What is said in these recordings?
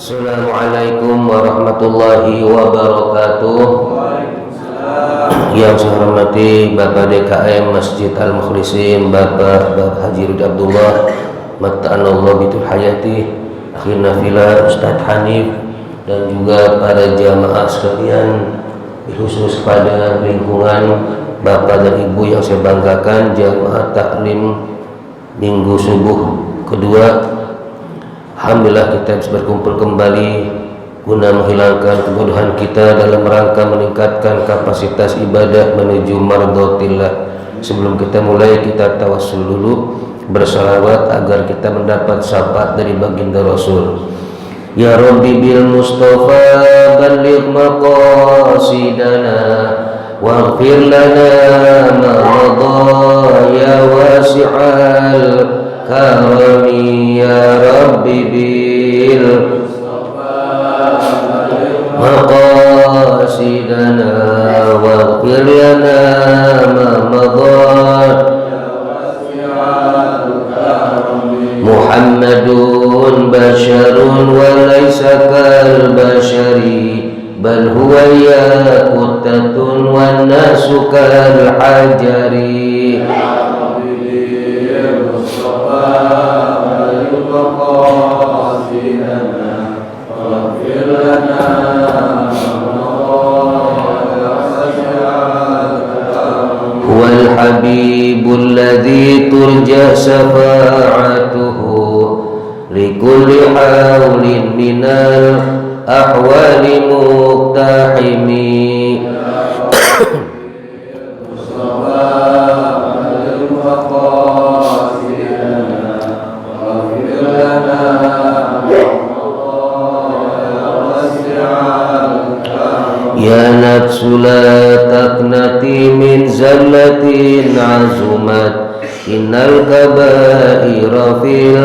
Assalamualaikum warahmatullahi wabarakatuh. Yang saya hormati Bapak DKM Masjid Al-Mukhlisin, Bapak Haji Rudi Abdullah Matta'anallah bitul hayati, akhirna fila Ustadz Hanif, dan juga para jamaah sekalian, khusus pada lingkungan Bapak dan Ibu yang saya banggakan, jamaah taklim minggu subuh kedua. Alhamdulillah kita bisa berkumpul kembali guna menghilangkan kebodohan kita dalam rangka meningkatkan kapasitas ibadah menuju mardhatillah. Sebelum kita mulai, kita tawassul dulu bersalawat agar kita mendapat syafaat dari baginda Rasul. Ya Rabbi bil Mustafa balligh maqasidana waghfir lana ma madha ya wasi'al karami ya Rabbi bil maqasidana waghfir lana ma madha Muhammadun basharun wa laysa kal bashari bal huwa yaqutatun wan nasu kal hajari. Wal habibul ladzi turja syafa'atuhu likulli haulin minal ahwali muqtahimi. Ya nafsu la taqnati min zallatin azumat innal kabaira fil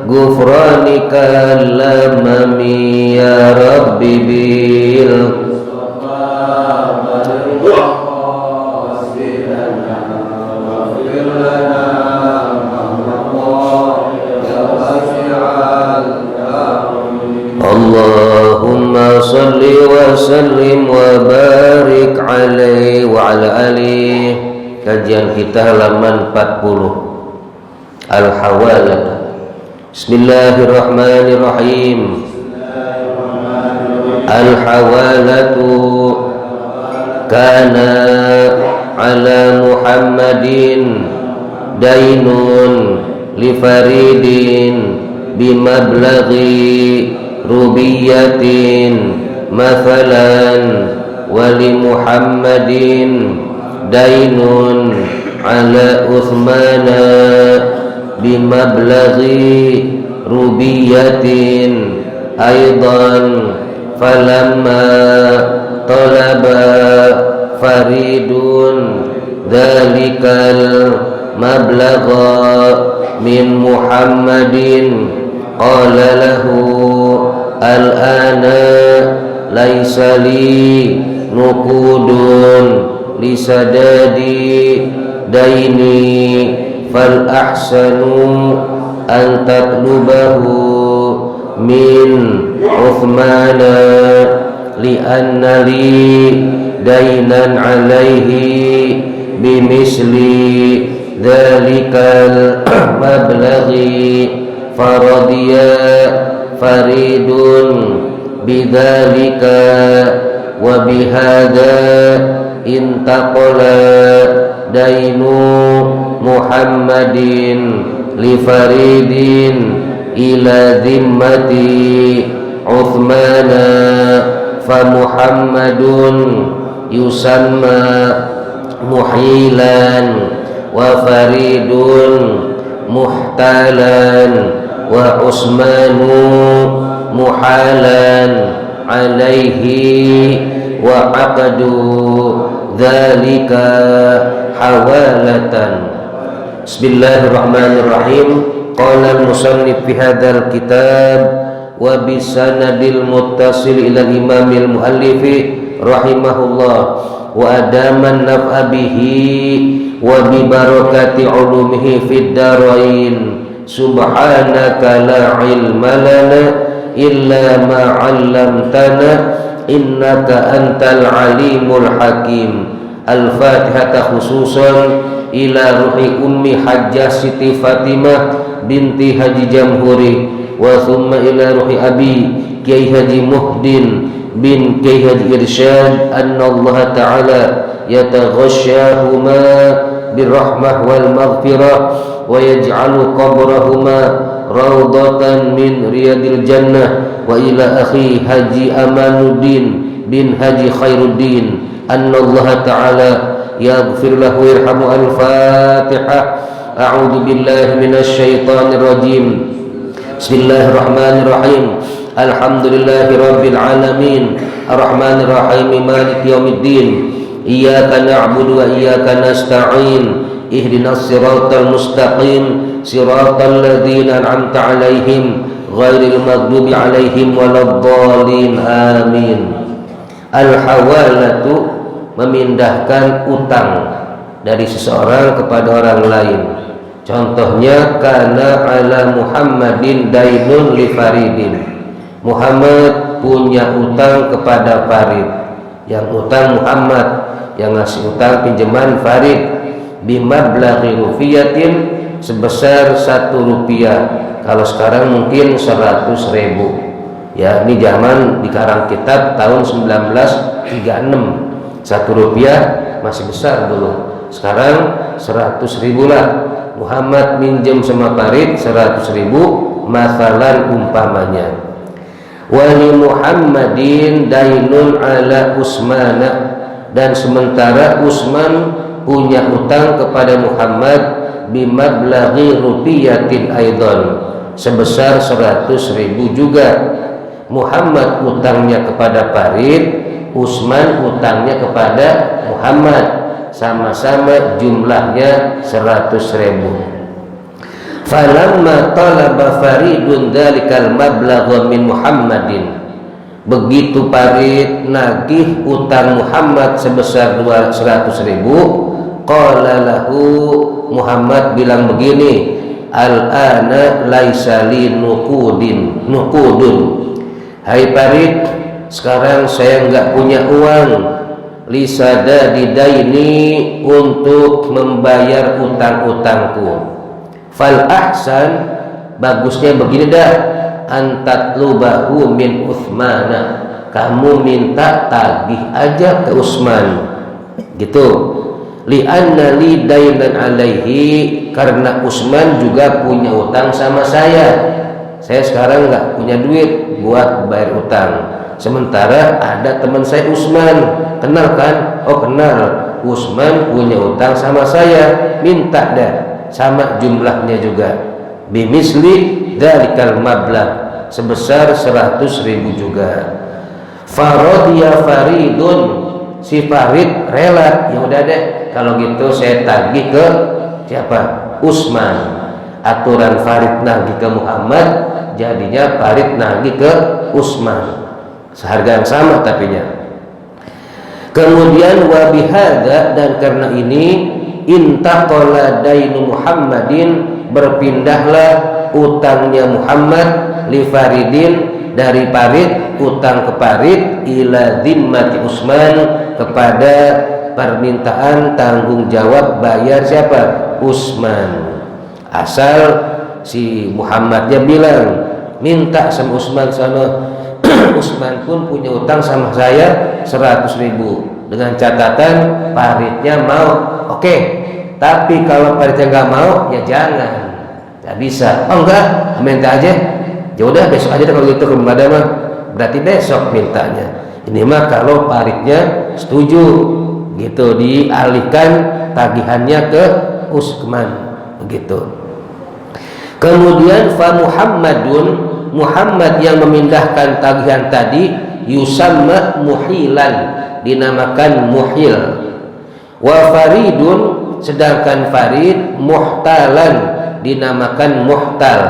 ghufrani kallamami ya Rabbi bil Allahumma salli wa sallim wa barik alaihi wa ala alihi. Kajian kita halaman 40, Al-Hawalah. Bismillahirrahmanirrahim. Al-Hawalatu kana ala Muhammadin dainun li faridin bimablaghi rubiyatin mathalan wali Muhammadin dainun ala Uthmana bimablaghi rubiyatin aidan falamma talaba faridun dhalikal mablagha min Muhammadin qala lahu al-ana laisa li nuqudun li sadadi daini fal ahsanu an tatlubahu min Uthmana li anna li dainan alaihi bimisli dhalikal mablaghi faradiya faridun bidzalika wa bihada intaqala dainu Muhammadin li faridin ila dhimmati Uthmana fa Muhammadun yusamma muhilan wa faridun muhtalan wa Utsmanu muhalan alaihi wa aqdu dzalika hawalatan. Bismillahirrahmanirrahim. Qala al-musannif fi hadzal kitab wa bi sanadil muttasil ila al-imamil muallifi rahimahullah wa adaman naf'a bihi wa bi barakati ulumihi fid darain. Subhanaka la ilma lana إلا ما علمتنا إنك أنت العليم الحكيم. الفاتحة خصوصا إلى روح أم حجة سيتي فاطمة بنت حجي جمهوري، وثم إلى روح أبي كي حجي مهدين بن كي حجي إرشاد أن الله تعالى يتغشاهما بالرحمة والمغفرة ويجعل قبرهما روضة من رياض الجنة. وإلى أخي حجي أمان الدين بن حجي خير الدين أن الله تعالى يغفر له ويرحمه. الفاتحة. أعوذ بالله من الشيطان الرجيم. بسم الله الرحمن الرحيم. الحمد لله رب العالمين الرحمن الرحيم مالك يوم الدين إياك نعبد وإياك نستعين اهدنا الصراط المستقيم صراط الذين أنعمت عليهم غير المغضوب عليهم ولا الضالين آمين. Al-hawalatu memindahkan utang dari seseorang kepada orang lain. Contohnya kana ala Muhammadin dainun li faridin. Muhammad punya utang kepada Farid. Yang utang Muhammad, yang ngasih utang pinjaman Farid bimablaghi rufiyatin sebesar 1 rupiah. Kalau sekarang mungkin 100.000. Ya, ini zaman di Karang Kitab tahun 1936. 1 rupiah masih besar dulu. Sekarang 100.000 lah. Muhammad minjem sama Farid 100.000, masalan umpamanya. Wali Muhammadin dainun ala Usmana, dan sementara Utsman punya utang kepada Muhammad bimablaghi rupiyatin aidan sebesar 100.000 juga. Muhammad utangnya kepada Farid, Utsman utangnya kepada Muhammad, sama-sama jumlahnya 100.000. Falamma talaba Faridun dzalikal mablagha min Muhammadin, begitu Farid nagih utang Muhammad sebesar 100.000, qala lahu, Muhammad bilang begini, al-ana laisa li nuqudun. Hai Farid, sekarang saya enggak punya uang lisada didaini untuk membayar utang-utangku. Fal ahsan, bagusnya begini dah, antatlubahu min Utsmana, kamu minta tagih aja ke Utsman gitu. Li'anna li dainan alaihi, karena Utsman juga punya utang sama saya sekarang nggak punya duit buat bayar utang, sementara ada teman saya Utsman, kenal kan? Oh kenal, Utsman punya utang sama saya, minta dah sama jumlahnya juga, bimisli dzalikal mablagh sebesar 100.000 juga. Faradiya Faridun, si Farid rela, ya udah deh kalau gitu saya tagih ke siapa? Utsman. Aturan Farid nagih ke Muhammad, jadinya Farid nagih ke Utsman, seharga yang sama tapinya. Kemudian wabihada, dan karena ini intaqala dainu Muhammadin, berpindahlah utangnya Muhammad li Faridin, dari Farid utang ke Farid, ila zimmati Utsman, kepada permintaan tanggung jawab bayar siapa? Utsman. Asal si Muhammadnya bilang minta sama Utsman sana, Utsman pun punya utang sama saya 100.000, dengan catatan Faridnya mau. Oke, tapi kalau Faridnya nggak mau, ya jangan, nggak bisa. Oh enggak, minta aja. Ya udah besok aja kalau gitu kepada mah, berarti besok mintanya. Ini mah kalau Faridnya setuju gitu, dialihkan tagihannya ke Utsman begitu. Kemudian fa Muhammadun, Muhammad yang memindahkan tagihan tadi, yusamma muhilan, dinamakan muhil. Wa Faridun, sedangkan Farid muhtalan, dinamakan muhtal.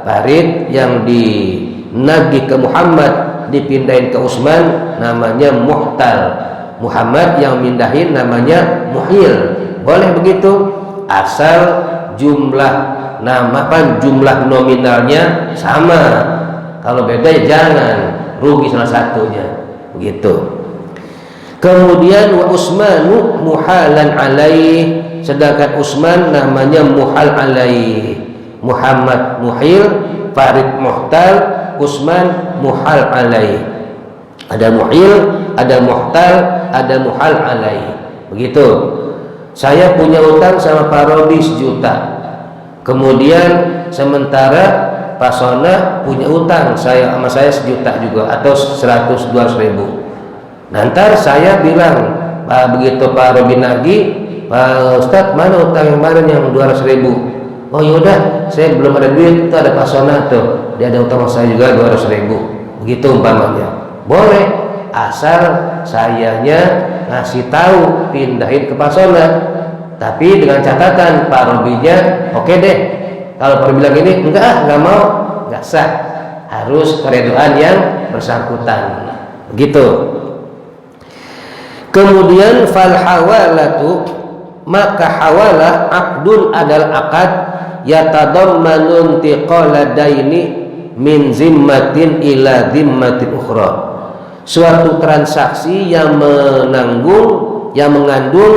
Farid yang dinagih ke Muhammad dipindahin ke Utsman namanya muhtal. Muhammad yang mindahin namanya muhil. Boleh begitu asal jumlah jumlah nominalnya sama. Kalau beda ya jangan, rugi salah satunya. Begitu. Kemudian wa Utsmanu muhalan alaih, sedangkan Utsman namanya muhal alaih. Muhammad muhil, Farid muhtal, Utsman muhal alaih. Ada muhil, ada muhtal, ada muhal alaih. Begitu. Saya punya utang sama Pak Robi 1 juta. Kemudian sementara Pak Sona punya utang sama saya 1 juta juga, atau 100-200 ribu. Nanti saya bilang, begitu Pak Robi nagih, Pak Ustadz mana utang yang kemarin yang 200 ribu? Oh yaudah, saya belum ada duit, itu ada Pak Sona tuh, dia ada utang saya juga 200 ribu. Begitu umpamanya. Boleh, asal sayanya ngasih tahu, pindahin ke Pak Sona. Tapi dengan catatan Pak Robinya oke deh. Kalau Pak Robi bilang ini enggak mau, enggak sah. Harus keredoan yang bersangkutan. Begitu. Kemudian fal hawalatu, maka hawalah aqdun adalah akad yatadammanu intiqala daini min zimmatin ila zimmatin ukhra. Suatu transaksi yang mengandung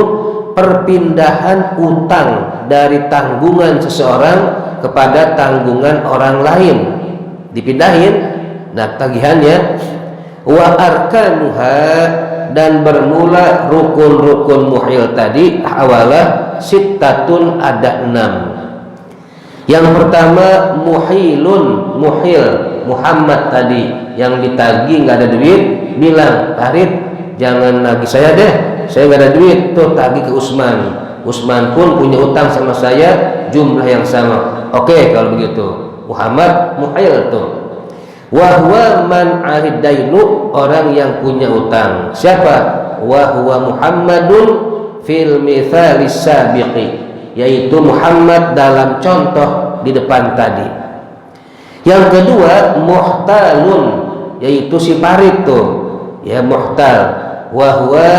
perpindahan utang dari tanggungan seseorang kepada tanggungan orang lain. Dipindahin, nah tagihannya. Wa arkanuha, dan bermula rukun-rukun muhil tadi hawalah sittatun, ada 6. Yang pertama muhilun, muhil Muhammad tadi yang ditagih nggak ada duit, bilang Farid jangan nagih saya deh, saya nggak ada duit, tuh tagih ke Utsman. Utsman pun punya utang sama saya jumlah yang sama. Oke, kalau begitu Muhammad muhil tuh. Wahwa man aridainu, orang yang punya utang. Siapa? Wahwa Muhammadun fil mithalis sabiqi, yaitu Muhammad dalam contoh di depan tadi. Yang kedua muhtalun, yaitu si Farid tuh, ya muhtal. Wahwa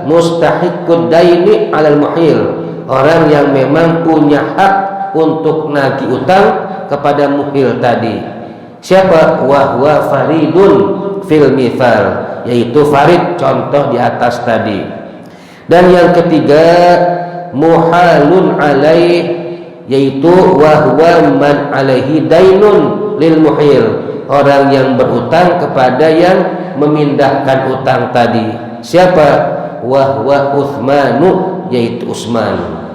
mustahiqud daini alal muhil, orang yang memang punya hak untuk nagih utang kepada muhil tadi. Siapa? Wahwa faridun fil mithal, yaitu Farid contoh di atas tadi. Dan yang ketiga muhalun alaih, yaitu wahwa man alaihi dainun lil muhil, orang yang berutang kepada yang memindahkan utang tadi. Siapa? Wahwa Utsmanu, yaitu Utsman.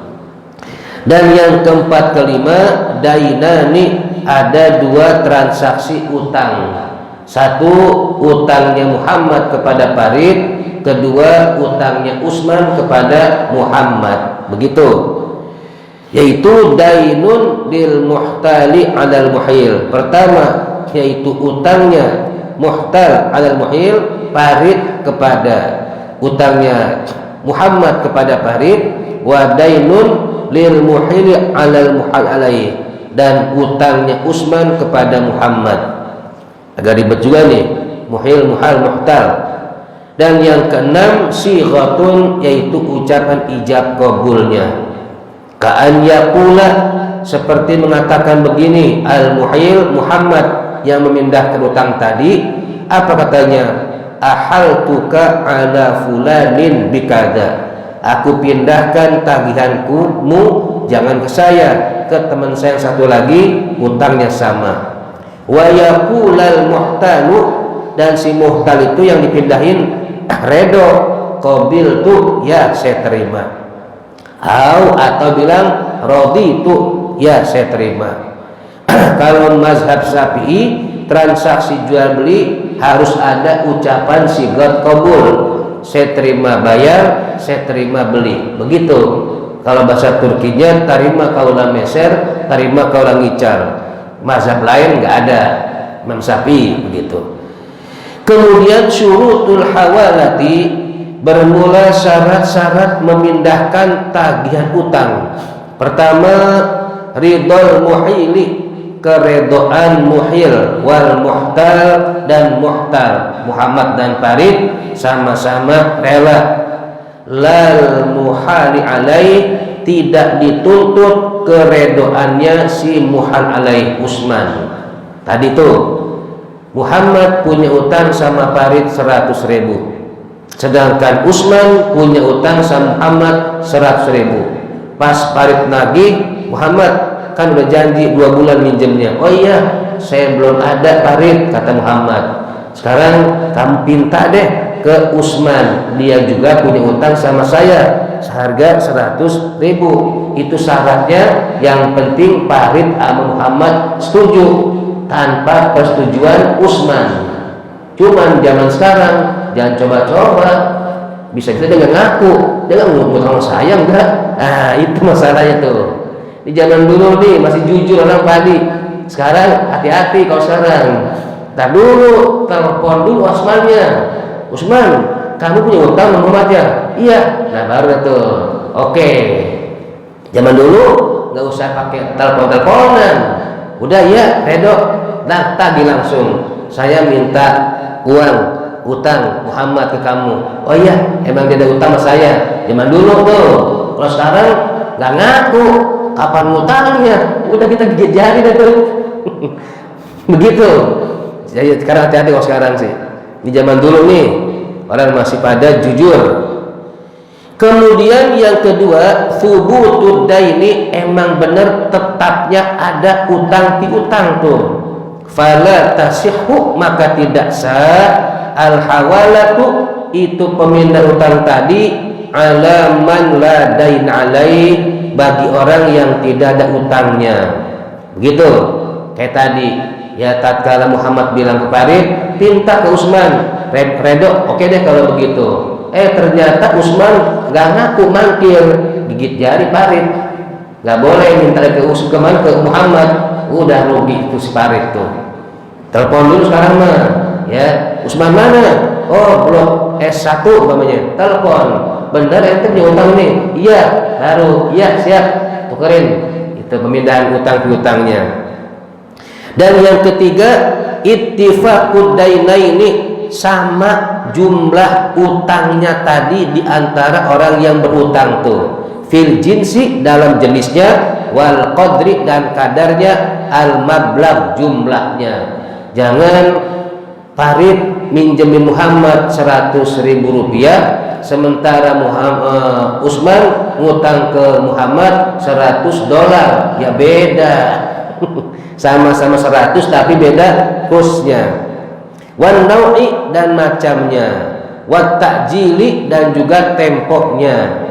Dan yang keempat kelima dainani, ada 2 transaksi utang. Satu utangnya Muhammad kepada Farid, kedua utangnya Utsman kepada Muhammad. Begitu. Yaitu dainun lil muhtali 'alal muhil. Pertama yaitu utangnya muhtal 'alal muhil, Farid kepada, utangnya Muhammad kepada Farid, wa dainun lil muhil 'alal muhal alaih, dan utangnya Utsman kepada Muhammad. Agak ribet juga nih, muhil, muhal, muhtal. Dan yang keenam sighatun, yaitu ucapan ijab qabulnya. Ka'an yaqula, seperti mengatakan begini, al muhil Muhammad yang memindahkan utang tadi, apa katanya? Ahaltuka ala fulanin bikada, aku pindahkan tagihanku jangan ke saya, ke teman saya yang satu lagi utangnya sama. Wa yaqulal muhtalu, dan si muhtal itu yang dipindahin redo, qabil tu, ya saya terima. Atau bilang rodi tu, ya saya terima. Kalau mazhab Syafi'i, transaksi jual beli harus ada ucapan sigat qabul, saya terima bayar, saya terima beli. Begitu. Kalau bahasa Turkinya tarima kaulan meser, tarima kaulan ngicar. Mazhab lain nggak ada, Imam Syafi'i begitu. Kemudian syurutul hawalati, bermula syarat-syarat memindahkan tagihan utang. Pertama ridol muhili, keredoan muhil, wal muhtal, dan muhtal. Muhammad dan Farid sama-sama rela. Lal muhali alaih, tidak dituntut keredoannya si muhal alaih Utsman. Tadi tuh Muhammad punya utang sama Farid 100.000, sedangkan Utsman punya utang sama Muhammad 100.000. Pas Farid nagih, Muhammad kan udah janji 2 bulan minjemnya. Oh iya, saya belum ada Farid, kata Muhammad. Sekarang kamu pinta deh ke Utsman, dia juga punya utang sama saya seharga 100.000. Itu syaratnya, yang penting Farid sama Muhammad setuju tanpa persetujuan Utsman. Cuman zaman sekarang jangan coba-coba, bisa kita dengan ngaku dia nggak ngutang saya enggak. Itu masalahnya tuh. Di zaman dulu nih masih jujur orang Padi. Sekarang hati-hati kalau sekarang. Ntar dulu telepon dulu Utsmannya. Utsman, kamu punya utang sama Muhammad ya? Iya. Nah baru tuh. Oke. Zaman dulu nggak usah pakai telepon-teleponan. Udah ya, redo, nah tagih langsung. Saya minta uang utang Muhammad ke kamu. Oh iya, emang dia ada utang sama saya. Zaman dulu tuh. Kalau sekarang nggak ngaku, kapan utangnya? Udah kita gigit jari deh tuh. Begitu. Jadi sekarang hati-hati kalau sekarang sih. Di zaman dulu nih orang masih pada jujur. Kemudian yang kedua, thubutud daini, emang benar tetapnya ada utang piutang tuh. Fala tasihhu, maka tidak sah al hawalatu, itu pemindah utang tadi, ala man la dain alai, bagi orang yang tidak ada utangnya. Begitu kayak tadi ya, tatkala Muhammad bilang ke Farid, pinta ke Utsman, redo, oke deh kalau begitu. Ternyata Utsman nggak ngaku, mangkir, gigit jari Farid. Nggak boleh minta ke Muhammad, udah rugi itu si Farid tuh. Telepon dulu sekarang mah, ya Utsman mana? Oh blok S1 umpamanya. Telepon, bener ente punya utang nih? Iya, baru, iya siap, tukerin. Itu pemindahan utang piutangnya. Dan yang ketiga, ittifaqud dainaini, sama jumlah utangnya tadi di antara orang yang berutang tuh, fil jinsi, dalam jenisnya, wal qadri, dan kadarnya, al mablagh, jumlahnya. Jangan Farid minjemin Muhammad 100.000 rupiah, sementara Utsman ngutang ke Muhammad $100, ya beda. Sama-sama 100 tapi beda kursnya. Wan nau'i, dan macamnya, wat ta'jili, dan juga tempoknya.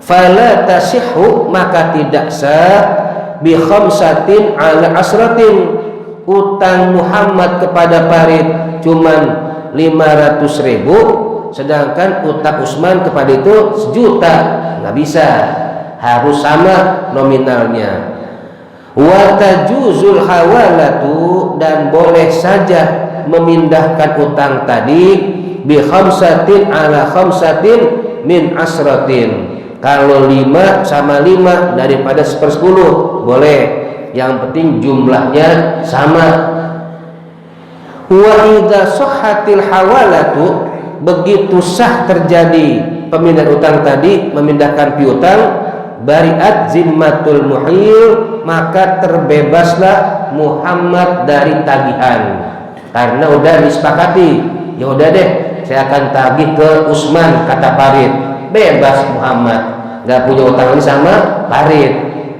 Fala tasihhu, maka tidak sah bi khamsatin ala asratin, utang Muhammad kepada Farid cuman 500.000, sedangkan utang Utsman kepada itu 1.000.000, nggak bisa, harus sama nominalnya. Wa tajuzul hawalatu, dan boleh saja memindahkan utang tadi bi khamsatin ala khamsatin min asratin, kalau 5 sama 5 daripada 1/10 boleh, yang penting jumlahnya sama. Wa idza sahhatil hawalatu, begitu sah terjadi pemindahan utang tadi, memindahkan piutang, bariat zimmatul muhil, maka terbebaslah Muhammad dari tagihan. Karena udah disepakati, ya udah deh saya akan tagih ke Utsman, kata Farid, bebas Muhammad, nggak punya utang ini sama Farid,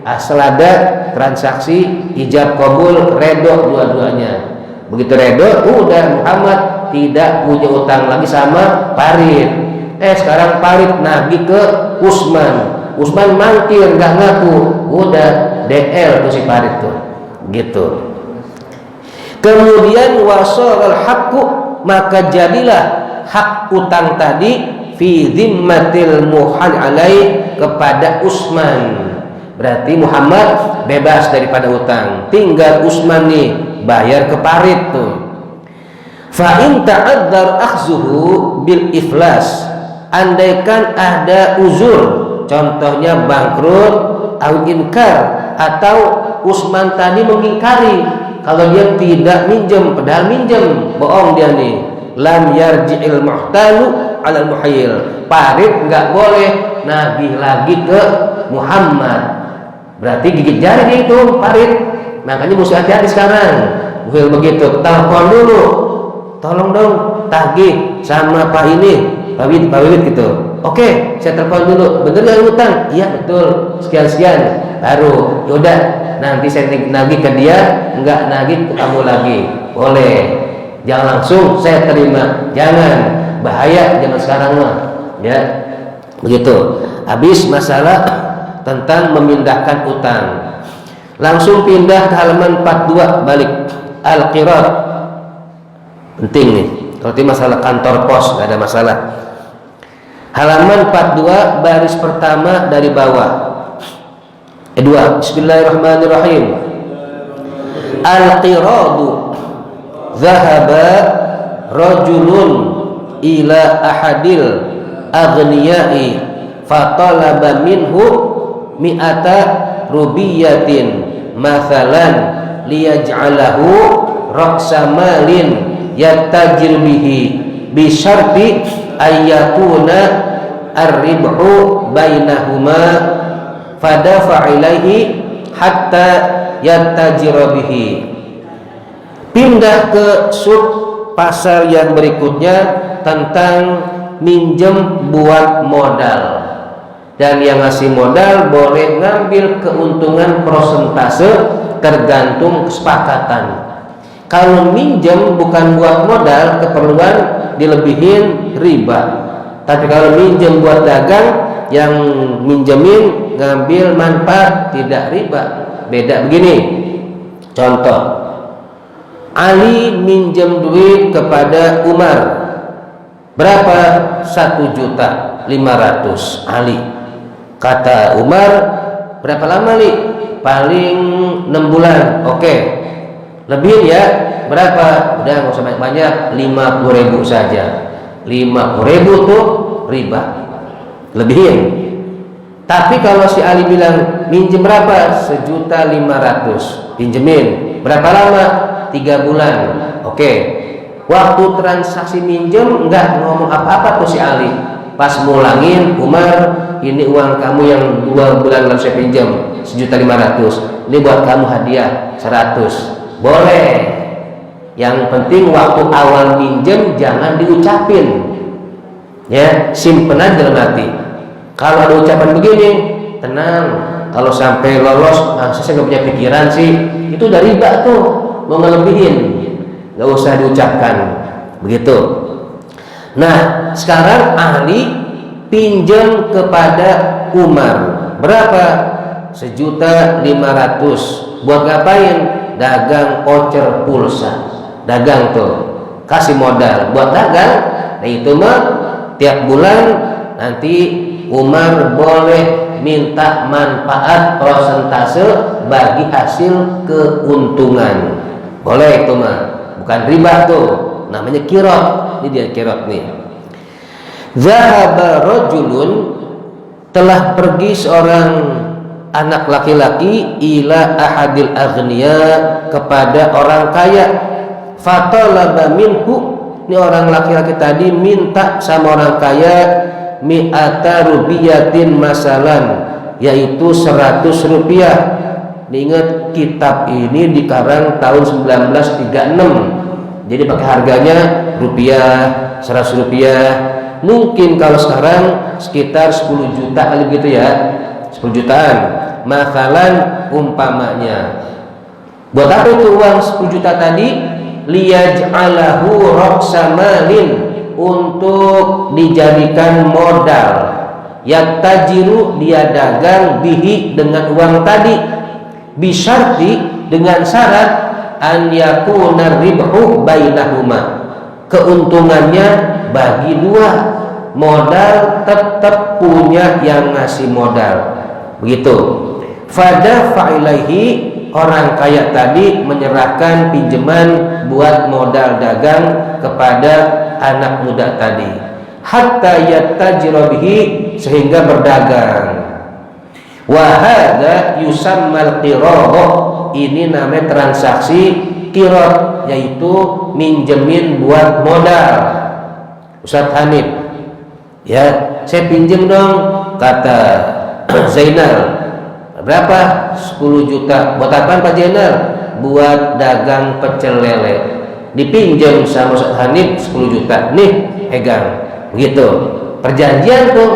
asal ada transaksi ijab kabul, redo dua-duanya. Begitu redo, udah Muhammad tidak punya utang lagi sama Farid. Sekarang Farid nagih ke Utsman, Utsman mangkir, nggak ngaku, udah DL tuh si Farid tuh, gitu. Kemudian wasaral haqqu, maka jadilah hak utang tadi fi dhimmatil muhal alai, kepada Utsman. Berarti Muhammad bebas daripada utang, tinggal Utsman nih bayar ke Farid tuh. Fa in ta'addar akhzuhu bil iflas, andaikan ada uzur, contohnya bangkrut, au inkar, atau Utsman tadi mengingkari kalau dia tidak minjem, padahal minjem, bohong dia nih, lam yarji'il muhtalu 'alal muhayil, Farid nggak boleh nagih lagi ke Muhammad, berarti gigit jari dia itu Farid. Makanya mesti hati-hati sekarang, begitu, telepon dulu, tolong dong tagih sama Pak ini, Pak Wid gitu. Oke, saya telepon dulu. Bener nggak ngutang? Iya betul. Sekian baru. Yaudah, nanti saya nagih ke dia, nggak nagih ke kamu lagi. Boleh. Jangan langsung saya terima. Jangan, bahaya zaman sekarang mah. Ya, begitu. Habis masalah tentang memindahkan utang. Langsung pindah ke halaman 42 balik Al-Qirat. Penting nih. Kalau ini masalah kantor pos nggak ada masalah. Halaman 42 baris pertama dari bawah. Kedua, Bismillahirrahmanirrahim. Al-qiradu zahaba rajulun ila ahadil aghniyai fatalaba minhu mi'ata rubiyatin mathalan liyaj'alahu ra'sa malin yattajir bihi bi syarti ayyakuna ar-ribhu bainahuma fadafa ilaihi hatta yattajira bihi. Pindah ke sub pasal yang berikutnya tentang minjem buat modal, dan yang ngasih modal boleh ngambil keuntungan prosentase tergantung kesepakatan. Kalau minjem bukan buat modal keperluan dilebihin riba, tapi kalau minjem buat dagang yang minjemin ngambil manfaat tidak riba. Beda begini, contoh Ali minjem duit kepada Umar berapa? 1.500.000 Ali. Kata Umar, berapa lama Li? Paling 6 bulan. Oke, lebihin ya, berapa? Udah nggak usah banyak-banyak, 50.000 saja. 50.000 tuh riba, lebihin. Tapi kalau si Ali bilang minjem berapa? 1.500.000, pinjemin berapa lama? 3 bulan. Oke, waktu transaksi minjem nggak ngomong apa-apa tuh si Ali. Pas mulangin, Umar, ini uang kamu yang 2 bulan lalu saya pinjam 1.500.000, ini buat kamu hadiah 100. Boleh. Yang penting waktu awal minjem jangan diucapin, ya, simpenan dalam hati. Kalau ada ucapan begini, tenang, kalau sampai lolos, saya nggak punya pikiran sih, itu udah riba tuh, mau ngelebihin, nggak usah diucapkan begitu. Nah, sekarang Ali pinjam kepada Umar berapa? 1.500.000. Buat ngapain? Dagang voucher pulsa. Dagang tuh, kasih modal buat dagang. Nah itu mah tiap bulan nanti Umar boleh minta manfaat prosentase bagi hasil keuntungan. Boleh itu mah, bukan riba tuh, namanya qirad. Ini dia qirad nih. Zahaba rajulun, telah pergi seorang anak laki-laki ila ahadil aghniya, kepada orang kaya. Fatalaba minhu, ini orang laki-laki tadi minta sama orang kaya mi'ata rubiyatin masalan, yaitu 100 rupiah. Ingat kitab ini dikarang tahun 1936, jadi pakai harganya rupiah, 100 rupiah. Mungkin kalau sekarang sekitar 10 juta kali gitu ya, 10 jutaan. Masalan umpamanya, buat apa itu uang 10 juta tadi? Liyaj'alahu ra'sa malin, untuk dijadikan modal. Yattajiru, dia dagang, bihi, dengan uang tadi. Bisyarti, dengan syarat an yakuna ribhu bainahuma, keuntungannya bagi dua. Modal tetap punya yang ngasih modal, begitu. Fada fa'ilaihi, orang kaya tadi menyerahkan pinjaman buat modal dagang kepada anak muda tadi, hatta yattajira bihi, sehingga berdagang. Wa hadza yusammal qirad, ini namanya transaksi qirad, yaitu minjemin buat modal. Ustaz Hanif, ya, saya pinjem dong, kata Zainal. Berapa? 10 juta. Buat apa Pak Zainal? buat dagang pecel lele, dipinjam sama Ustaz Hanif 10 juta, nih pegang, begitu perjanjian tuh.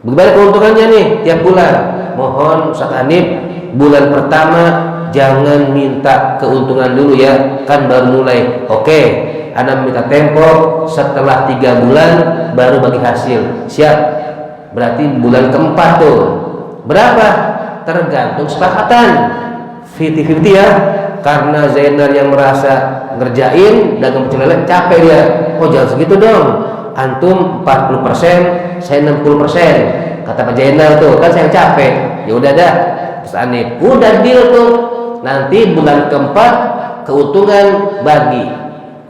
Bagaimana keuntungannya nih tiap bulan? Mohon Ustaz Hanif bulan pertama jangan minta keuntungan dulu ya, kan baru mulai. Oke, Anda minta tempo, setelah 3 bulan baru bagi hasil. Siap? Berarti bulan keempat tuh berapa? Tergantung kesepakatan 50-50 ya. Karena Zainal yang merasa ngerjain dagang pecel lele capek dia, oh jangan segitu dong, antum 40%, saya 60%, kata Pak Zainal tuh, kan saya capek. Ya udah dah, Ustaz Hanif udah deal tuh, nanti bulan keempat keuntungan bagi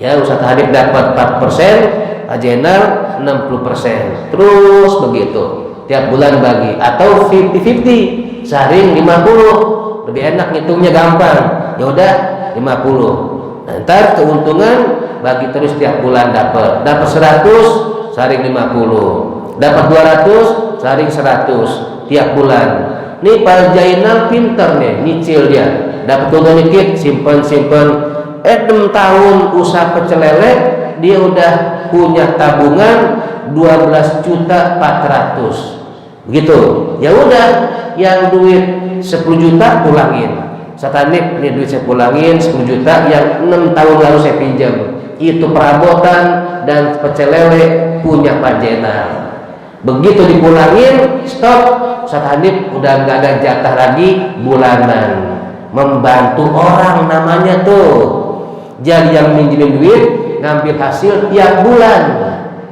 ya, Ustaz Hanif dapat 4%, Pak Zainal 60%, terus begitu tiap bulan bagi, atau 50-50 saring 50, lebih enak ngitungnya, gampang. Ya udah 50. Nah, ntar keuntungan bagi terus tiap bulan, dapat 100 saring 50, dapat 200 saring 100 tiap bulan. Nih Pak Zainal pinter nih, nyicil dia, dapat keuntungan dikit, simpen 6 tahun usaha pecel lele, dia udah punya tabungan 12.400.000 begitu. Ya udah, yang duit 10 juta pulangin, Ustaz Hanif ini duit saya pulangin 10 juta yang 6 tahun lalu saya pinjam, itu perabotan dan pecel lele punya Pak Zainal. Begitu dipulangin, stop, Ustaz Hanif udah nggak ada jatah lagi bulanan, membantu orang namanya tuh. Jadi yang minjemin duit ngambil hasil tiap bulan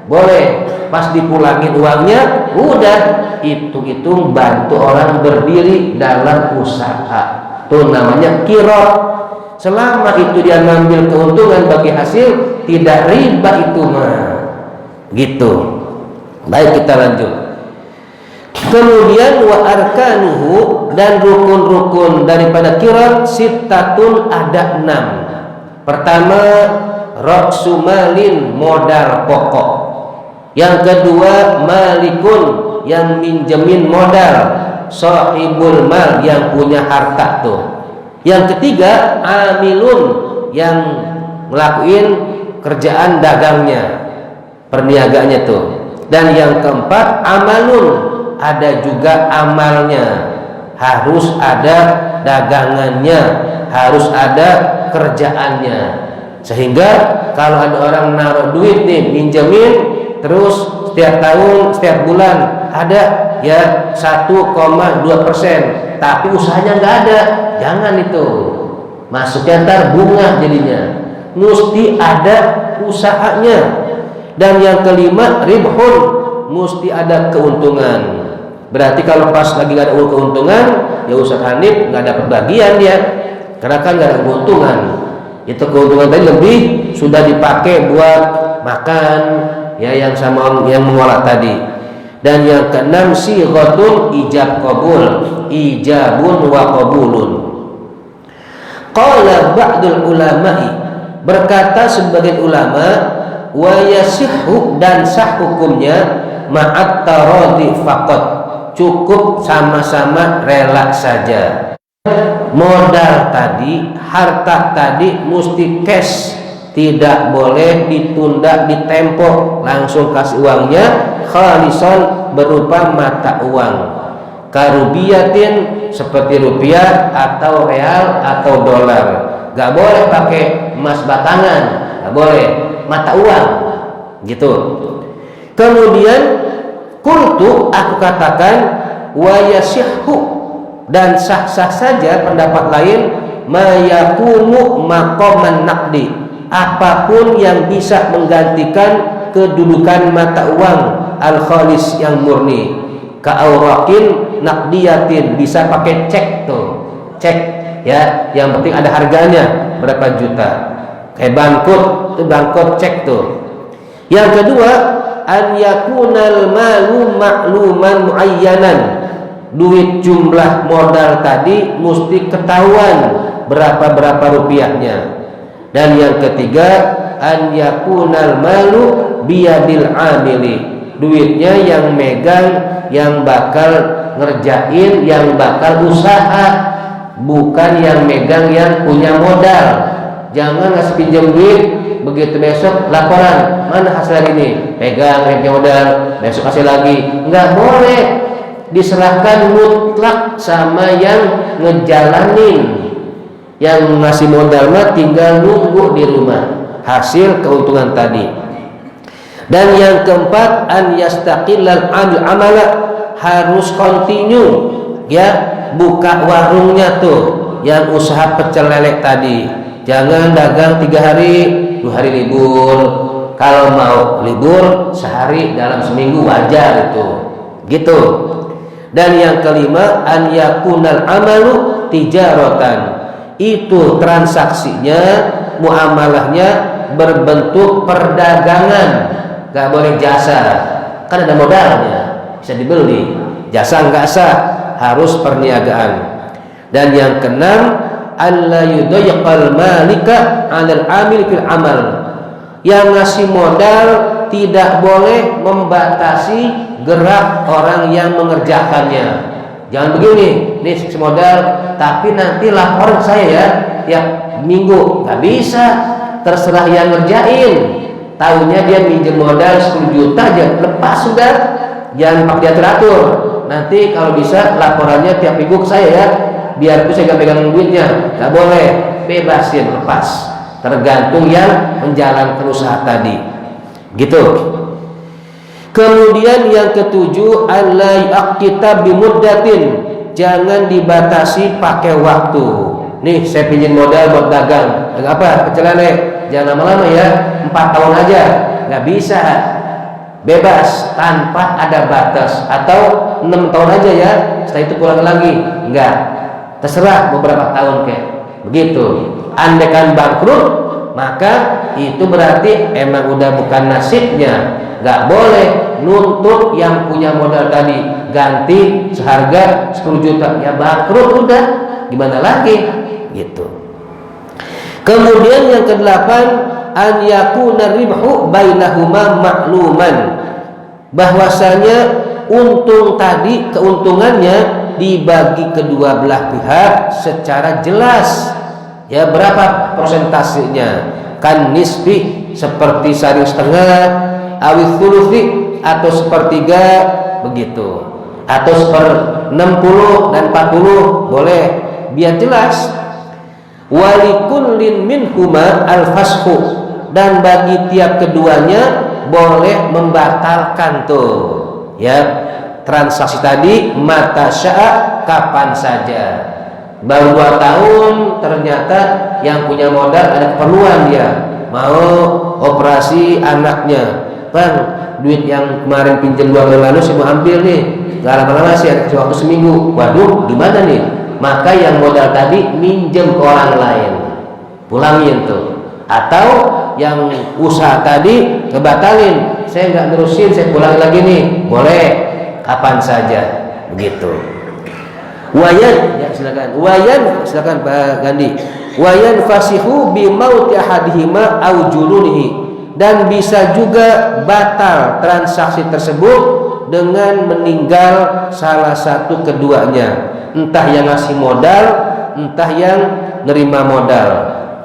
boleh, pas dipulangin uangnya udah hitung-hitung bantu orang berdiri dalam usaha, tuh namanya kirot. Selama itu dia ngambil keuntungan bagi hasil, tidak riba itu mah, gitu. Baik, kita lanjut. Kemudian wa arkanuhu, dan rukun-rukun daripada kirot sittatun, ada 6. Pertama, ra'su malin, modal pokok. Yang kedua, malikun, yang minjemin modal, sahibul mal, yang punya harta tuh. Yang ketiga, amilun, yang ngelakuin kerjaan dagangnya, perniaganya tuh. Dan yang keempat, amalun, ada juga amalnya, harus ada dagangannya, harus ada kerjaannya. Sehingga kalau ada orang naruh duit nih, minjemin, terus setiap tahun, setiap bulan ada ya 1,2%, tapi usahanya nggak ada, jangan itu, masuknya ntar bunga jadinya, mesti ada usahanya. Dan yang kelima, ribhun, mesti ada keuntungan. Berarti kalau pas lagi nggak ada keuntungan, ya Ustaz Hanif nggak dapat bagian dia, karena kan nggak ada keuntungan. Itu keuntungan tadi lebih sudah dipakai buat makan ya, yang sama yang mengolah tadi. Dan yang keenam, sighatul ijab qabul, ijabun wa qabulun. Qala ba'dul ulama'i, berkata sebagian ulama, wa yasihhu, dan sah hukumnya ma'at taradi faqat, cukup sama-sama rela saja. Modal tadi, harta tadi mesti cash, tidak boleh ditunda, ditempo, langsung kasih uangnya khalisan, berupa mata uang, karubiyatin, seperti rupiah atau real atau dolar. Gak boleh pakai emas batangan, gak boleh, mata uang gitu. Kemudian qultu, aku katakan, wa yasihhu, dan sah-sah saja pendapat lain, mayakunu maqaman naqdi, apapun yang bisa menggantikan kedudukan mata uang al-khalis, yang murni, ka'aurakin naqdiyatin, bisa pakai cek tuh, cek ya, yang penting ada harganya berapa juta, kayak bangkot itu, bangkot cek tuh. Yang kedua, an yakunal malu ma'luman muayyanan, duit jumlah modal tadi mesti ketahuan berapa rupiahnya. Dan yang ketiga, an yakunal malu biyadil amili, duitnya yang megang, yang bakal ngerjain, yang bakal usaha, bukan yang megang yang punya modal. Jangan ngasih pinjam duit, begitu besok laporan, mana hasil hari ini, pegang punya modal, besok kasih lagi. Nggak boleh, diserahkan mutlak sama yang ngejalanin. Yang ngasih modal mah tinggal nunggu di rumah hasil keuntungan tadi. Dan yang keempat, an yastaqillal amala, harus continue ya, buka warungnya tuh, yang usaha pecel lele tadi. Jangan dagang 3 hari, 2 hari libur. Kalau mau libur sehari dalam seminggu wajar itu, gitu. Dan yang kelima, an yakunal amalu tijaratan, itu transaksinya, muamalahnya berbentuk perdagangan, gak boleh jasa, kan ada modalnya, bisa dibeli. Jasa nggak sah, harus perniagaan. Dan yang keenam, alla yudayqal malika 'alal amil fil amal, yang ngasih modal tidak boleh membatasi gerak orang yang mengerjakannya. Jangan begini, nih modal tapi nanti laporan saya ya tiap minggu, nggak bisa, terserah yang ngerjain. Tahunya dia minjem modal 10 juta aja, lepas sudah, jangan pakai diatur. Nanti kalau bisa laporannya tiap minggu ke saya ya, biar saya gak pegang duitnya. Nggak boleh, bebasin, lepas, tergantung yang menjalankan usaha tadi, gitu. Kemudian yang ketujuh, alla yaqita bimuddatin, jangan dibatasi pakai waktu. Nih saya pinjam modal buat dagang, apa, pecel lele, jangan lama-lama ya, 4 tahun aja, nggak bisa, bebas tanpa ada batas. Atau 6 tahun aja ya, setelah itu pulang lagi, enggak, terserah beberapa tahun kayak begitu. Andaikan bangkrut, maka itu berarti emang udah bukan nasibnya. Nggak boleh nuntut yang punya modal tadi ganti seharga 10 juta, ya bangkrut udah, gimana lagi, gitu. Kemudian yang kedelapan, an yakuna ribhu bainahuma ma'luman, bahwasanya untung tadi, keuntungannya dibagi kedua belah pihak secara jelas ya, berapa persentasenya, kan nisfi, seperti saring setengah, awil thuluthi, atau sepertiga begitu, atau 60 dan 40 boleh, biar jelas. Walikullin minhuma al-fashu, dan bagi tiap keduanya boleh membatalkan tuh ya transaksi tadi, mata sya'a, kapan saja. Baru 2 tahun ternyata yang punya modal ada keperluan, dia mau operasi anaknya, bang, duit yang kemarin pinjam 2 bulan lalu saya mau ambil nih, nggak lama-lama sih, ada waktu seminggu. Waduh, gimana nih? Maka yang modal tadi minjem ke orang lain, pulangin tuh. Atau yang usaha tadi ngebatalin, saya nggak nerusin, saya pulangin lagi nih, boleh, kapan saja, begitu. Wayan, ya silakan. Wayan, silakan Pak Gandhi. Wayan fasihu bi mauti ahadihima au jununihi, dan bisa juga batal transaksi tersebut dengan meninggal salah satu keduanya, entah yang ngasih modal, entah yang nerima modal,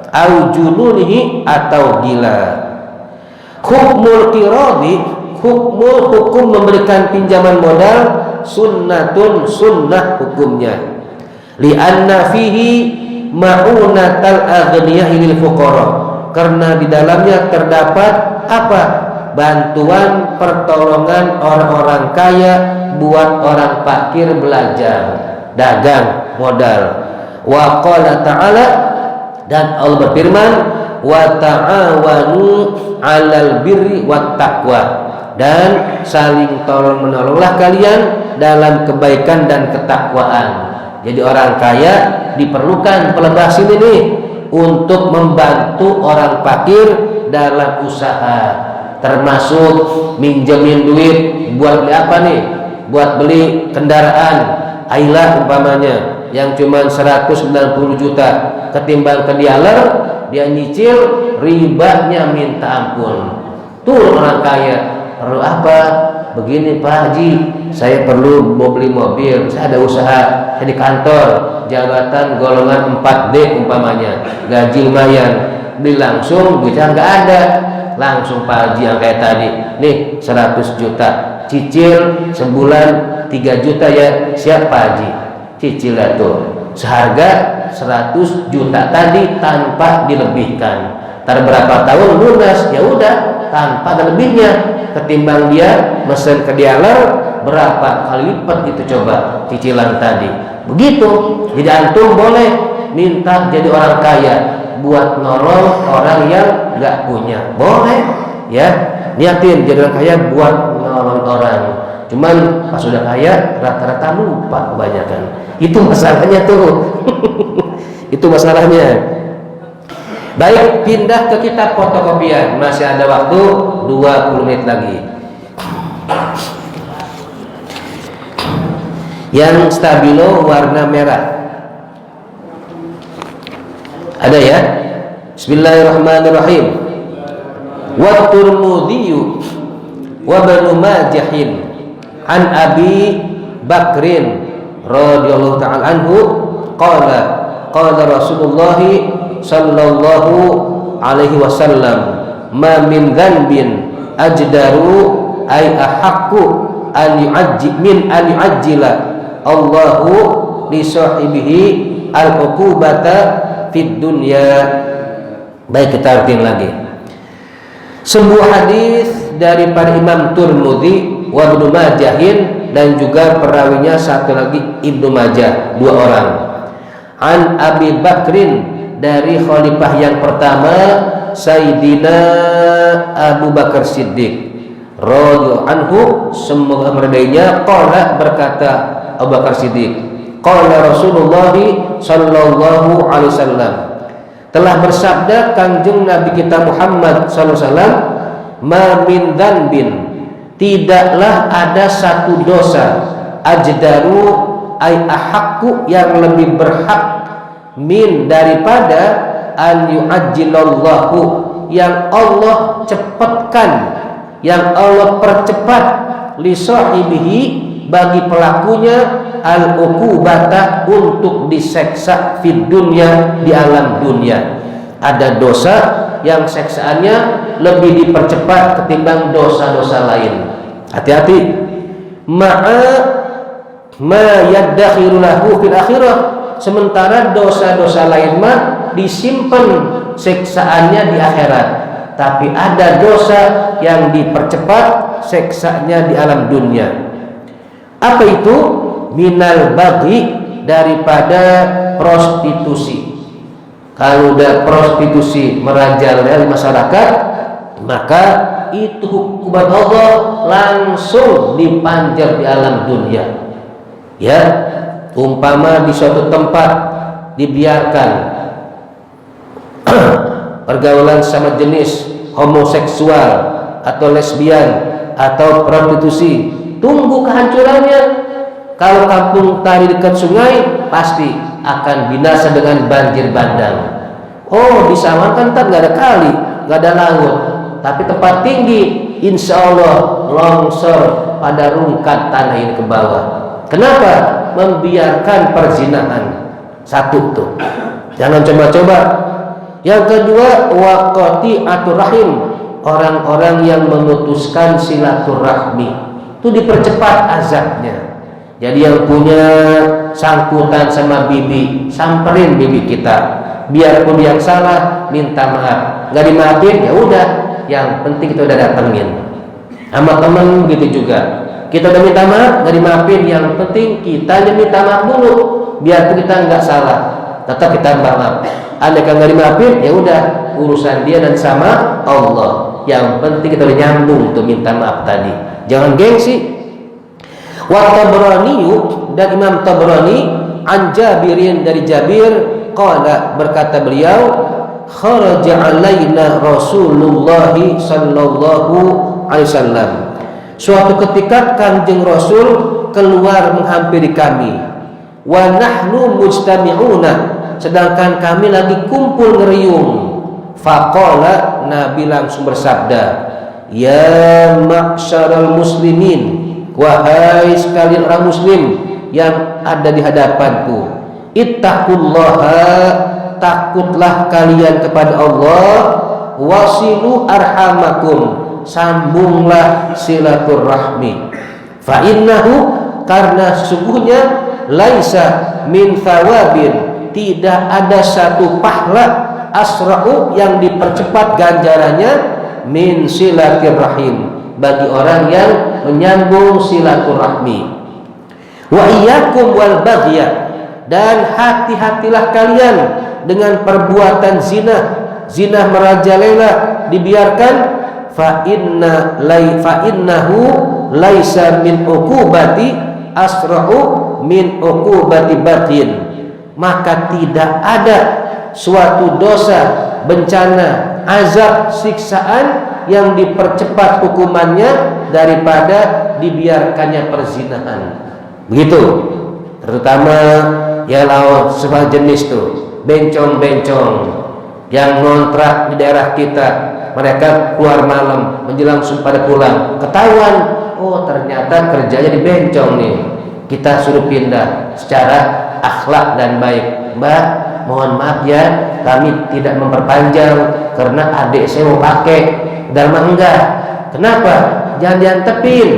au jununihi, atau gila. Hukmul qiradi, hukum memberikan pinjaman modal, sunnatun, sunnah hukumnya, li'anna fihi ma'unatal aghniyah lil fuqara, karena di dalamnya terdapat apa? Bantuan, pertolongan orang-orang kaya buat orang fakir belajar dagang modal. Wa qala ta'ala, dan Allah berfirman, wa ta'awanu 'alal birri wat taqwa, dan saling tolong menolonglah kalian dalam kebaikan dan ketakwaan. Jadi orang kaya diperlukan pelebas ini nih untuk membantu orang fakir dalam usaha, termasuk minjemin duit buat beli apa nih? Buat beli kendaraan Ayla umpamanya yang cuma 190 juta, ketimbang ke dealer dia nyicil, ribanya minta ampun. Tuh orang kaya, perlu apa? Begini Pak Haji, saya perlu mau beli mobil, saya ada usaha, saya di kantor, jabatan golongan 4D umpamanya, gaji lumayan, beli langsung, duitnya nggak ada, langsung Pak Haji yang kayak tadi, nih 100 juta, cicil sebulan 3 juta ya, siap Pak Haji, cicil tuh, seharga 100 juta tadi tanpa dilebihkan. Ntar berapa tahun lunas, ya udah tanpa ada lebihnya. Ketimbang dia mesen ke dealer, berapa kali lipat itu coba cicilan tadi. Begitu. Jadi antum boleh minta jadi orang kaya buat nolong orang yang nggak punya, boleh ya. Niatin jadi orang kaya buat nolong orang. Cuman pas sudah kaya rata-rata lupa kebanyakan. Itu masalahnya tuh. Itu masalahnya. Baik, pindah ke kitab fotokopian. Masih ada waktu 20 menit lagi. Yang stabilo warna merah. Ada ya? Bismillahirrahmanirrahim. Wa Tirmidzi wa Ibnu Majah an Abi Bakrin radhiyallahu ta'ala anhu qala Rasulullah sallallahu alaihi wasallam ma min dhanbin ajdaru ay ahaqqu an yu'ajjila Allahu li sahibihi al-uqubata fid dunya. Baik, kita artiin lagi sebuah hadis dari para Imam Tirmidzi wa Ibnu Majah dan juga perawinya satu lagi Ibnu Majah, 2 orang. An Abi Bakrin, dari khalifah yang pertama Sayyidina Abu Bakar Siddiq radhiyallahu anhu, semoga meridainya, qala, berkata Abu Bakar Siddiq, qala Rasulullah sallallahu alaihi wasallam, telah bersabda Kanjeng Nabi kita Muhammad sallallahu alaihi wasallam, ma min dzanbin, tidaklah ada satu dosa, ajdaru ay ahaqqu, yang lebih berhak, min, daripada, an yu'ajjilallahu, yang Allah cepatkan, yang Allah percepat, li sahibihi, bagi pelakunya, al-uqubata, untuk diseksa fid dunya, di alam dunia. Ada dosa yang seksaannya lebih dipercepat ketimbang dosa-dosa lain. Hati-hati. Ma'a ma yaddakhiru lahu fil akhirah, sementara dosa-dosa lain mah disimpan siksaannya di akhirat, tapi ada dosa yang dipercepat siksanya di alam dunia. Apa itu? Minal baghi, daripada prostitusi. Kalau udah prostitusi merajalela di masyarakat, maka itu hukuman Allah langsung dipanjar di alam dunia. Ya, umpama di suatu tempat dibiarkan pergaulan sama jenis homoseksual atau lesbian atau prostitusi, tunggu kehancurannya. Kalau kampung tadi dekat sungai, pasti akan binasa dengan banjir bandang. Oh, di Sawan kan nggak ada kali, nggak ada laut, tapi tempat tinggi, insya Allah longsor pada rungkat tanah ini ke bawah. Kenapa? Membiarkan perzinahan. Satu tuh, jangan coba-coba. Yang kedua, waqati'atur rahim, orang-orang yang memutuskan silaturahmi itu dipercepat azabnya. Jadi yang punya sangkutan sama bibi, samperin bibi kita, biarpun yang salah minta maaf, nggak dimaafin ya udah, yang penting kita udah datengin. Sama temen begitu juga, kita udah minta maaf nggak dimaafin, yang penting kita aja minta maaf dulu, biar kita nggak salah, tetap kita maaf. Andai kan nggak dimaafin ya udah, urusan dia dan sama Allah, yang penting kita udah nyambung tuh minta maaf tadi, jangan gengsi. Wa Tabrani, dan Imam Tabrani, an Jabirin, dari Jabir, qala, berkata beliau, kharaja alaina Rasulullah sallallahu alaihi wasallam, suatu ketika Kanjeng Rasul keluar menghampiri kami, wa nahnu mujtami'una, sedangkan kami lagi kumpul ngeriung. Faqala, Nabi langsung bersabda, ya ma'syaral muslimin, wahai sekalian orang muslim yang ada di hadapanku, ittaqullaha, takutlah kalian kepada Allah, wasilu arhamakum, sambunglah silaturahmi, fa innahu, karena sesungguhnya laisa min thawabin, tidak ada satu pahala asra'u yang dipercepat ganjarannya min silaturahim, bagi orang yang menyambung silaturahmi. Wa iyyakum wal baghya, dan hati-hatilah kalian dengan perbuatan zina merajalela dibiarkan, fa innahu laisa min uqubati asra'u min uqubati batin, maka tidak ada suatu dosa, bencana, azab, siksaan yang dipercepat hukumannya daripada dibiarkannya perzinahan. Begitu. Terutama ya lawan sebuah jenis tuh bencong-bencong yang ngontrak di daerah kita, mereka keluar malam menjelang pada pulang, ketahuan oh ternyata kerjanya di bencong nih, kita suruh pindah secara akhlak dan baik. Mbak, mohon maaf ya, kami tidak memperpanjang karena adik saya mau pakai. Dalam enggak, kenapa? Jangan diantepin,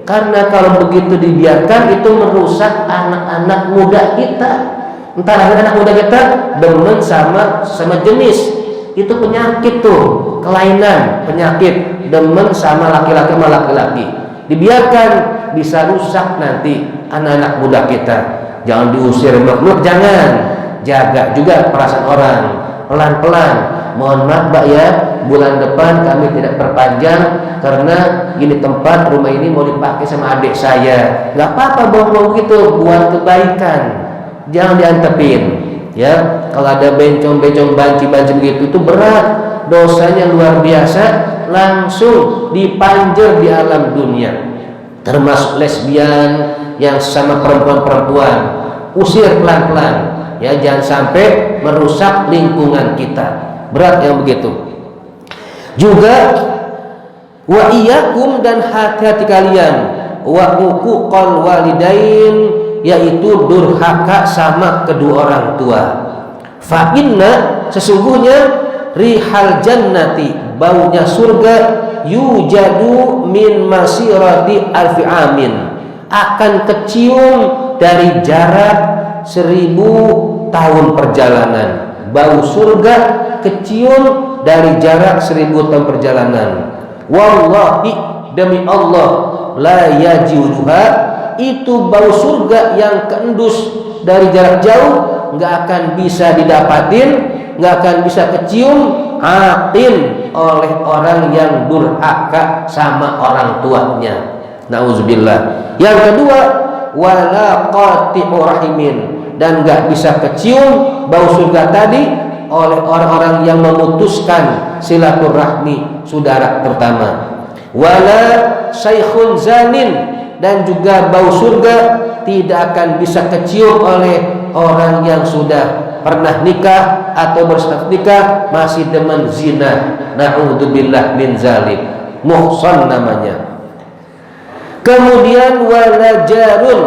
karena kalau begitu dibiarkan itu merusak anak-anak muda kita. Entar anak muda kita demen sama jenis, itu penyakit tuh, kelainan, penyakit demen sama laki-laki sama laki-laki. Dibiarkan bisa rusak nanti anak-anak muda kita. Jangan diusir blok-blok, jangan. Jaga juga perasaan orang, pelan-pelan. Mohon maaf Mbak ya, bulan depan kami tidak perpanjang karena ini tempat rumah ini mau dipakai sama adik saya. Gak apa-apa bohong gitu, buat kebaikan. Jangan diantepin ya. Kalau ada bencong-bencong banci-banci begitu itu berat, dosanya luar biasa, langsung dipanjer di alam dunia. Termasuk lesbian yang sama perempuan-perempuan, usir pelan-pelan ya, jangan sampai merusak lingkungan kita. Berat yang begitu. Juga wa iyyakum, dan hati-hati kalian, wa uquqal walidain, yaitu durhaka sama kedua orang tua. Fa inna, sesungguhnya rihal jannati, baunya surga, yujadu min masirati alfi amin, akan kecium dari jarak 1000 tahun perjalanan. Bau surga kecium dari jarak 1000 tahun perjalanan. Wallahi, demi Allah, la yajiduha, itu bau surga yang keendus dari jarak jauh nggak akan bisa didapatin, nggak akan bisa kecium aqin oleh orang yang durhaka sama orang tuanya. Nauzubillah. Yang kedua, wala qati'u rahimin, dan nggak bisa kecium bau surga tadi oleh orang-orang yang memutuskan silaturahmi saudara pertama. Wala syaikhun zanin, dan juga bau surga tidak akan bisa kecium oleh orang yang sudah pernah nikah atau berstatus nikah masih demen zina. Na'udzubillah min zalik, muhsan namanya. Kemudian wala jarun,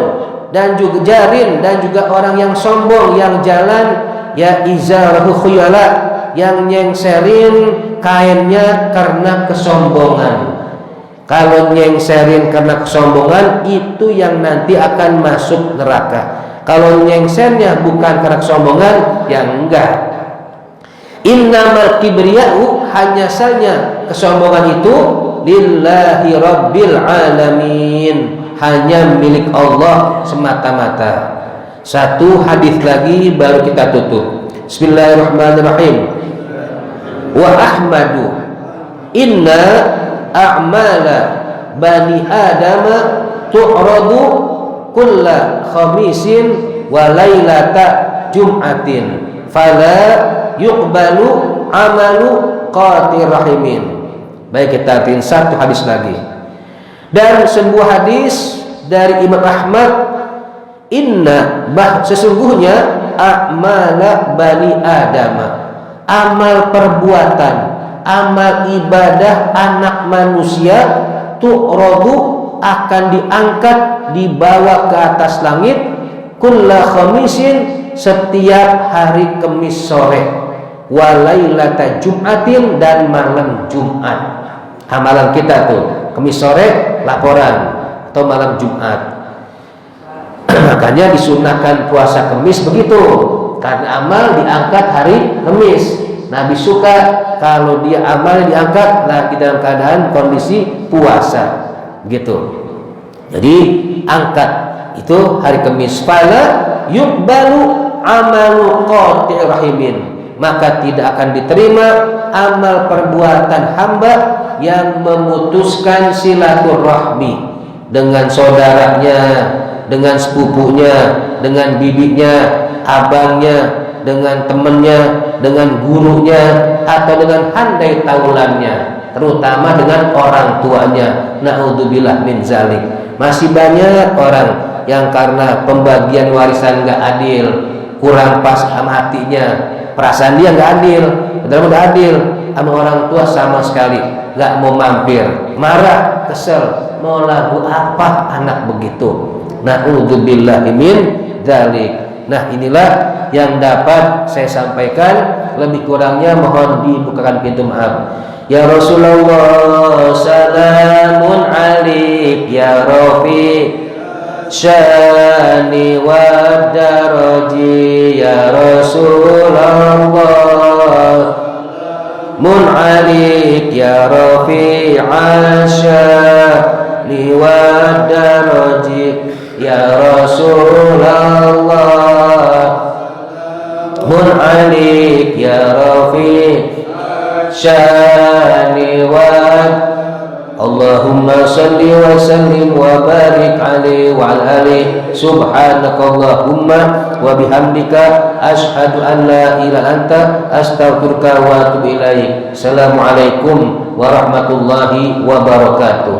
dan juga jarin, dan juga orang yang sombong yang jalan ya izarahu khuyala, yang nyengserin kainnya karena kesombongan. Kalau nyengserin karena kesombongan itu yang nanti akan masuk neraka. Kalau nyengsernya bukan karena kesombongan, ya enggak. Innamal kibriya'u, hanya saja kesombongan itu lillahi rabbil alamin, hanya milik Allah semata-mata. Satu hadis lagi baru kita tutup. Bismillahirrahmanirrahim. Wa ahmadu inna a'mala bani adama tu'radu kulla khamisin wa lailata jum'atin fala yuqbalu amalu qatir rahimin. Baik, kita artiin satu hadis lagi. Dan sebuah hadis dari Imam Ahmad, inna sesungguhnya a'mala bani adama, amal perbuatan, amal ibadah anak manusia, tu'radu akan diangkat, dibawa ke atas langit kulla khamisin, setiap hari Kamis sore, walailata Jum'atin, dan malam Jumat. Amalan kita tuh Kamis sore laporan atau malam Jumat. Makanya disunahkan puasa Kamis begitu, karena amal diangkat hari Kamis. Nabi suka kalau dia amal diangkat lagi dalam keadaan kondisi puasa gitu. Jadi angkat itu hari Kamis. Fala yuqbalu amalu qati' rahimin, maka tidak akan diterima amal perbuatan hamba yang memutuskan silaturahmi dengan saudaranya, dengan sepupunya, dengan bibinya, abangnya, dengan temannya, dengan gurunya, atau dengan handai taulannya, terutama dengan orang tuanya. Na'udzubillah min zalik. Masih banyak orang yang karena pembagian warisan nggak adil, kurang pas sama hatinya, perasaan dia nggak adil, betul nggak adil sama orang tua sama sekali, nggak mau mampir, marah, kesel, mau lagu apa anak begitu. Na'udzubillah min zalik. Nah, inilah yang dapat saya sampaikan, lebih kurangnya mohon dibukakan pintu maaf. Ya Rasulullah, salamun alaik ya Rafi syani wa daraji, ya Rasulullah mun alaik ya Rafi syani wa daraji, ya Rasulullah mun alaik ya Rafi syani wa Allahumma salli wa sallim wa barik alaihi wa ala alihi. Subhanakallahumma wa bihamdika asyhadu an la ilaha anta astaghfiruka wa atubu ilaik. Assalamualaikum warahmatullahi wabarakatuh.